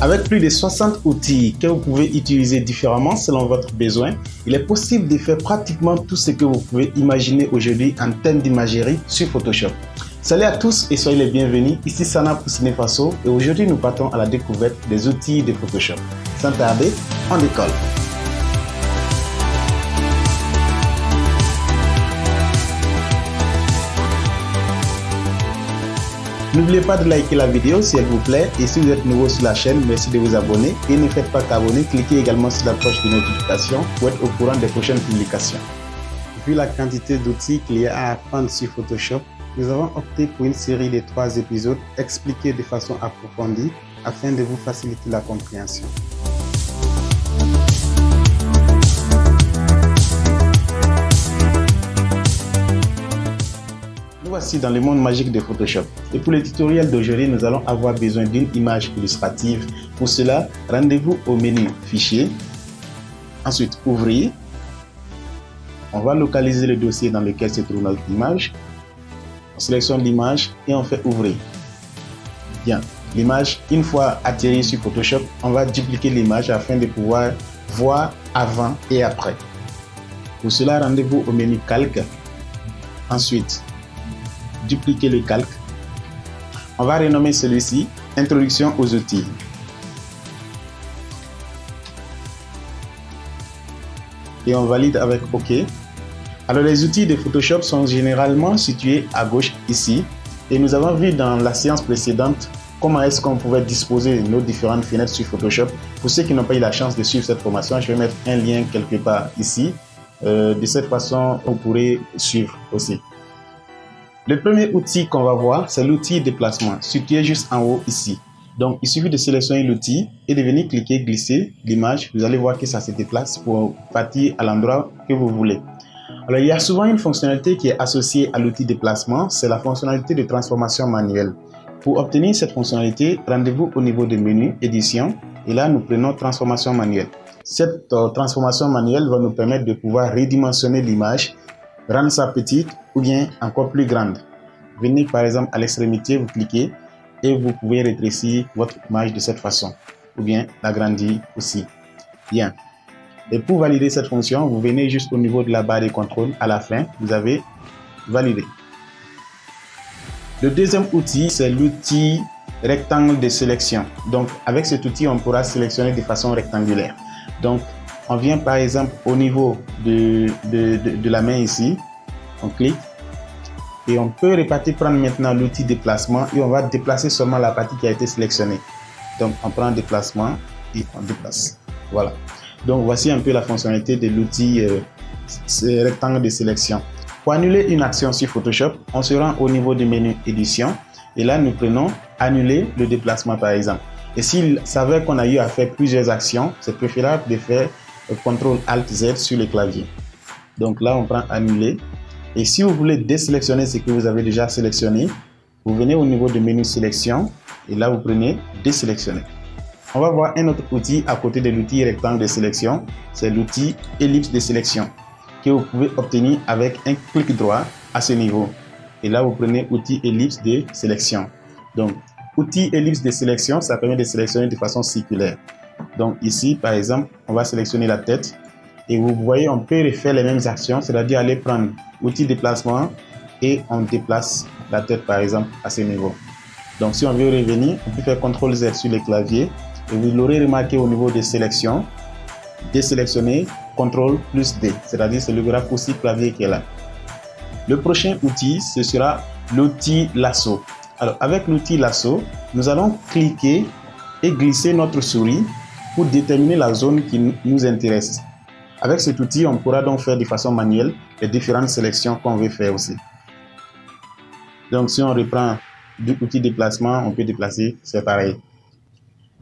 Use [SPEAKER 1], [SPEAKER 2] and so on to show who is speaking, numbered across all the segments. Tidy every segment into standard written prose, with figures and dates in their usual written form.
[SPEAKER 1] Avec plus de 60 outils que vous pouvez utiliser différemment selon votre besoin, il est possible de faire pratiquement tout ce que vous pouvez imaginer aujourd'hui en termes d'imagerie sur Photoshop. Salut à tous et soyez les bienvenus, ici Sana pour Cinefaso et aujourd'hui nous partons à la découverte des outils de Photoshop. Sans tarder, on décolle. N'oubliez pas de liker la vidéo si elle vous plaît et si vous êtes nouveau sur la chaîne, merci de vous abonner et ne faites pas qu'abonner, cliquez également sur la cloche de notification pour être au courant des prochaines publications. Vu la quantité d'outils qu'il y a à apprendre sur Photoshop, nous avons opté pour une série de 3 épisodes expliqués de façon approfondie afin de vous faciliter la compréhension. Nous voici dans le monde magique de Photoshop. Et pour le tutoriel d'aujourd'hui, nous allons avoir besoin d'une image illustrative. Pour cela, rendez-vous au menu Fichier, ensuite Ouvrir. On va localiser le dossier dans lequel se trouve notre image. On sélectionne l'image et on fait Ouvrir. Bien, l'image, une fois atterrie sur Photoshop, on va dupliquer l'image afin de pouvoir voir avant et après. Pour cela, rendez-vous au menu Calque. Ensuite, dupliquer le calque. On va renommer celui-ci Introduction aux outils. Et on valide avec OK. Alors les outils de Photoshop sont généralement situés à gauche ici. Et nous avons vu dans la séance précédente comment est-ce qu'on pouvait disposer nos différentes fenêtres sur Photoshop. Pour ceux qui n'ont pas eu la chance de suivre cette formation, je vais mettre un lien quelque part ici. De cette façon, on pourrait suivre aussi. Le premier outil qu'on va voir, c'est l'outil déplacement, situé juste en haut ici. Donc, il suffit de sélectionner l'outil et de venir cliquer, glisser l'image. Vous allez voir que ça se déplace pour partir à l'endroit que vous voulez. Alors, il y a souvent une fonctionnalité qui est associée à l'outil déplacement, c'est la fonctionnalité de transformation manuelle. Pour obtenir cette fonctionnalité, rendez-vous au niveau de menu, édition, et là, nous prenons transformation manuelle. Cette transformation manuelle va nous permettre de pouvoir redimensionner l'image, rendre ça petite ou bien encore plus grande. Venez par exemple à l'extrémité, vous cliquez et vous pouvez rétrécir votre image de cette façon ou bien l'agrandir aussi. Bien. Et pour valider cette fonction, vous venez juste au niveau de la barre de contrôle. À la fin, vous avez validé. Le deuxième outil, c'est l'outil rectangle de sélection. Donc avec cet outil, on pourra sélectionner de façon rectangulaire. Donc on vient par exemple au niveau de la main ici, on clique et on peut prendre maintenant l'outil déplacement et on va déplacer seulement la partie qui a été sélectionnée. Donc on prend déplacement et on déplace. Voilà. Donc voici un peu la fonctionnalité de l'outil rectangle de sélection. Pour annuler une action sur Photoshop, on se rend au niveau du menu édition et là nous prenons annuler le déplacement par exemple. Et s'il s'avère qu'on a eu à faire plusieurs actions, c'est préférable de faire CTRL-ALT-Z sur le clavier. Donc là, on prend annuler. Et si vous voulez désélectionner ce que vous avez déjà sélectionné, vous venez au niveau de menu sélection et là, vous prenez désélectionner. On va voir un autre outil à côté de l'outil rectangle de sélection. C'est l'outil ellipse de sélection que vous pouvez obtenir avec un clic droit à ce niveau. Et là, vous prenez outil ellipse de sélection. Donc, outil ellipse de sélection, ça permet de sélectionner de façon circulaire. Donc ici, par exemple, on va sélectionner la tête et vous voyez, on peut refaire les mêmes actions, c'est-à-dire aller prendre outil déplacement et on déplace la tête, par exemple, à ce niveau. Donc si on veut revenir, on peut faire CTRL-Z sur le clavier et vous l'aurez remarqué au niveau des sélections, désélectionner, CTRL+D, c'est-à-dire c'est le raccourci clavier qui est là. Le prochain outil, ce sera l'outil lasso. Alors avec l'outil lasso, nous allons cliquer et glisser notre souris pour déterminer la zone qui nous intéresse. Avec cet outil, on pourra donc faire de façon manuelle les différentes sélections qu'on veut faire aussi. Donc si on reprend l'outil déplacement, on peut déplacer, c'est pareil.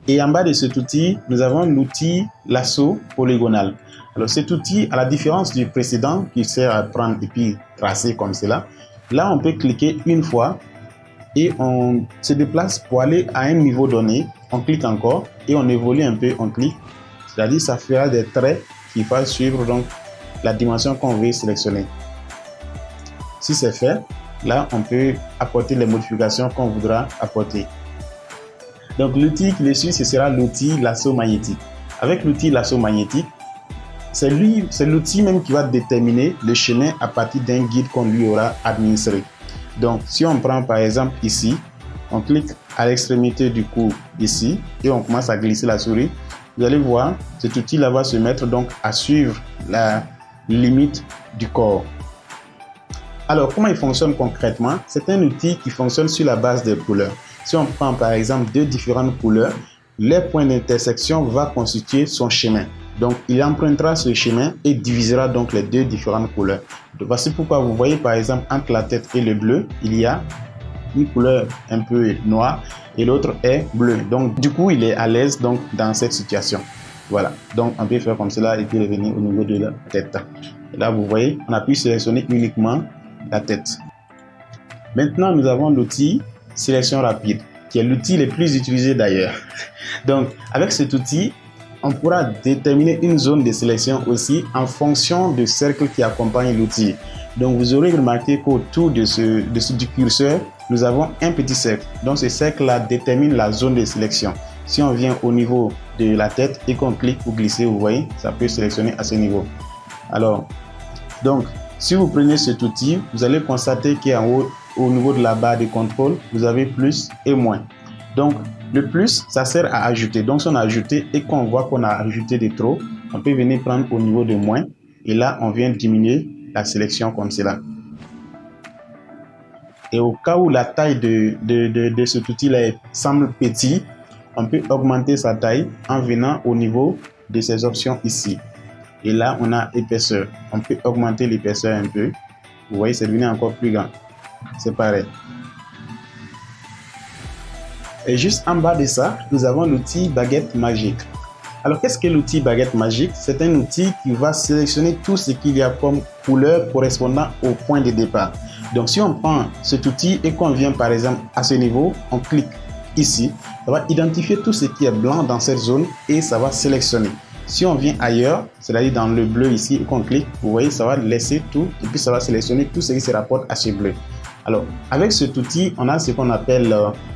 [SPEAKER 1] Et en bas de cet outil, nous avons l'outil lasso polygonal. Alors cet outil, à la différence du précédent qui sert à prendre et puis tracer comme cela, là on peut cliquer une fois et on se déplace pour aller à un niveau donné. On clique encore et on évolue un peu, on clique. C'est-à-dire ça fera des traits qui vont suivre donc la dimension qu'on veut sélectionner. Si c'est fait, là on peut apporter les modifications qu'on voudra apporter. Donc l'outil qui le suit, ce sera l'outil lasso magnétique. Avec l'outil lasso magnétique, c'est l'outil même qui va déterminer le chemin à partir d'un guide qu'on lui aura administré. Donc si on prend par exemple ici, on clique à l'extrémité du cou ici et on commence à glisser la souris. Vous allez voir, cet outil-là va se mettre donc à suivre la limite du corps. Alors, comment il fonctionne concrètement? C'est un outil qui fonctionne sur la base des couleurs. Si on prend par exemple deux différentes couleurs, les points d'intersection vont constituer son chemin. Donc, il empruntera ce chemin et divisera donc les deux différentes couleurs. Donc, voici pourquoi vous voyez par exemple entre la tête et le bleu, il y a une couleur un peu noire et l'autre est bleu. Donc du coup, il est à l'aise donc dans cette situation. Voilà. Donc on peut faire comme cela et puis revenir au niveau de la tête. Et là, vous voyez, on a pu sélectionner uniquement la tête. Maintenant, nous avons l'outil sélection rapide, qui est l'outil le plus utilisé d'ailleurs. Donc avec cet outil, on pourra déterminer une zone de sélection aussi en fonction du cercle qui accompagne l'outil. Donc vous aurez remarqué qu'autour du curseur, nous avons un petit cercle. Donc ce cercle-là détermine la zone de sélection. Si on vient au niveau de la tête et qu'on clique ou glisser, vous voyez, ça peut sélectionner à ce niveau. Alors, donc, si vous prenez cet outil, vous allez constater qu'en haut, au niveau de la barre de contrôle, vous avez plus et moins. Donc, le plus, ça sert à ajouter. Donc, si on a ajouté et qu'on voit qu'on a ajouté de trop, on peut venir prendre au niveau de moins. Et là, on vient diminuer la sélection comme cela. Et au cas où la taille de cet outil-là semble petit, on peut augmenter sa taille en venant au niveau de ces options ici. Et là, on a épaisseur. On peut augmenter l'épaisseur un peu. Vous voyez, c'est devenu encore plus grand. C'est pareil. Et juste en bas de ça, nous avons l'outil baguette magique. Alors, qu'est-ce que l'outil baguette magique? C'est un outil qui va sélectionner tout ce qu'il y a comme couleur correspondant au point de départ. Donc, si on prend cet outil et qu'on vient par exemple à ce niveau, on clique ici, ça va identifier tout ce qui est blanc dans cette zone et ça va sélectionner. Si on vient ailleurs, c'est-à-dire dans le bleu ici et qu'on clique, vous voyez, ça va laisser tout et puis ça va sélectionner tout ce qui se rapporte à ce bleu. Alors, avec cet outil, on a ce qu'on appelle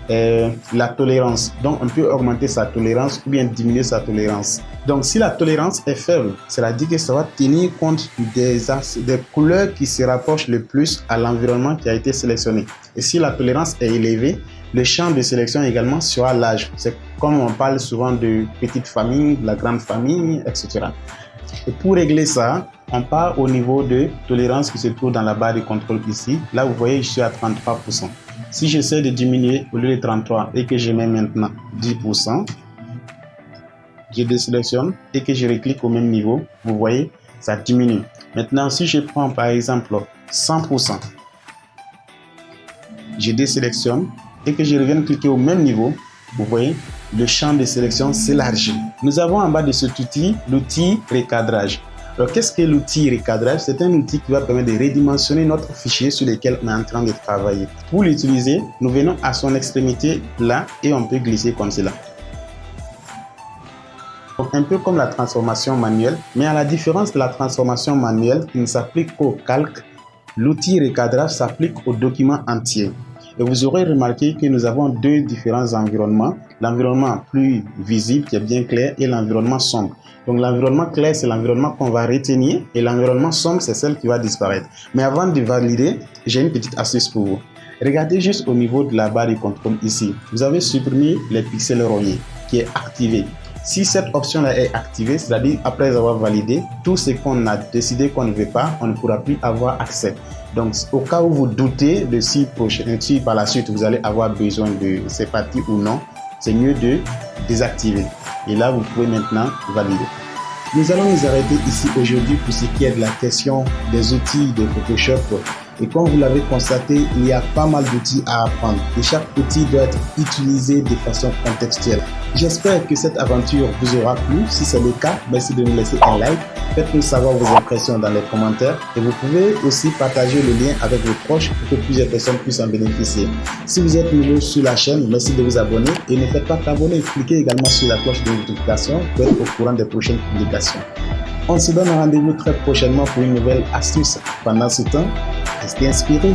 [SPEAKER 1] la tolérance. Donc, on peut augmenter sa tolérance ou bien diminuer sa tolérance. Donc, si la tolérance est faible, cela dit que ça va tenir compte des couleurs qui se rapprochent le plus à l'environnement qui a été sélectionné. Et si la tolérance est élevée, le champ de sélection également sera large. C'est comme on parle souvent de petite famille, de la grande famille, etc. Et pour régler ça, on part au niveau de tolérance qui se trouve dans la barre de contrôle ici. Là, vous voyez, je suis à 33%. Si j'essaie de diminuer au lieu de 33 et que je mets maintenant 10%, je désélectionne et que je reclique au même niveau, vous voyez, ça diminue. Maintenant, si je prends par exemple 100%, je désélectionne et que je reviens cliquer au même niveau, vous voyez, le champ de sélection s'élargit. Nous avons en bas de cet outil l'outil recadrage. Alors, qu'est-ce que l'outil recadrage? C'est un outil qui va permettre de redimensionner notre fichier sur lequel on est en train de travailler. Pour l'utiliser, nous venons à son extrémité là et on peut glisser comme cela. Donc, un peu comme la transformation manuelle, mais à la différence de la transformation manuelle qui ne s'applique qu'au calque, l'outil recadrage s'applique au document entier. Et vous aurez remarqué que nous avons deux différents environnements. L'environnement plus visible, qui est bien clair, et l'environnement sombre. Donc l'environnement clair, c'est l'environnement qu'on va retenir et l'environnement sombre, c'est celle qui va disparaître. Mais avant de valider, j'ai une petite astuce pour vous. Regardez juste au niveau de la barre de contrôle ici. Vous avez supprimé les pixels rognés qui est activé. Si cette option-là est activée, c'est-à-dire après avoir validé, tout ce qu'on a décidé qu'on ne veut pas, on ne pourra plus avoir accès. Donc, au cas où vous doutez de si par la suite vous allez avoir besoin de ces parties ou non, c'est mieux de désactiver. Et là, vous pouvez maintenant valider. Nous allons nous arrêter ici aujourd'hui pour ce qui est de la question des outils de Photoshop. Et comme vous l'avez constaté, il y a pas mal d'outils à apprendre. Et chaque outil doit être utilisé de façon contextuelle. J'espère que cette aventure vous aura plu. Si c'est le cas, merci de nous laisser un like. Faites-nous savoir vos impressions dans les commentaires. Et vous pouvez aussi partager le lien avec vos proches pour que plusieurs personnes puissent en bénéficier. Si vous êtes nouveau sur la chaîne, merci de vous abonner. Et ne faites pas qu'abonner. Cliquez également sur la cloche de notification pour être au courant des prochaines publications. On se donne rendez-vous très prochainement pour une nouvelle astuce. Pendant ce temps, restez inspirés.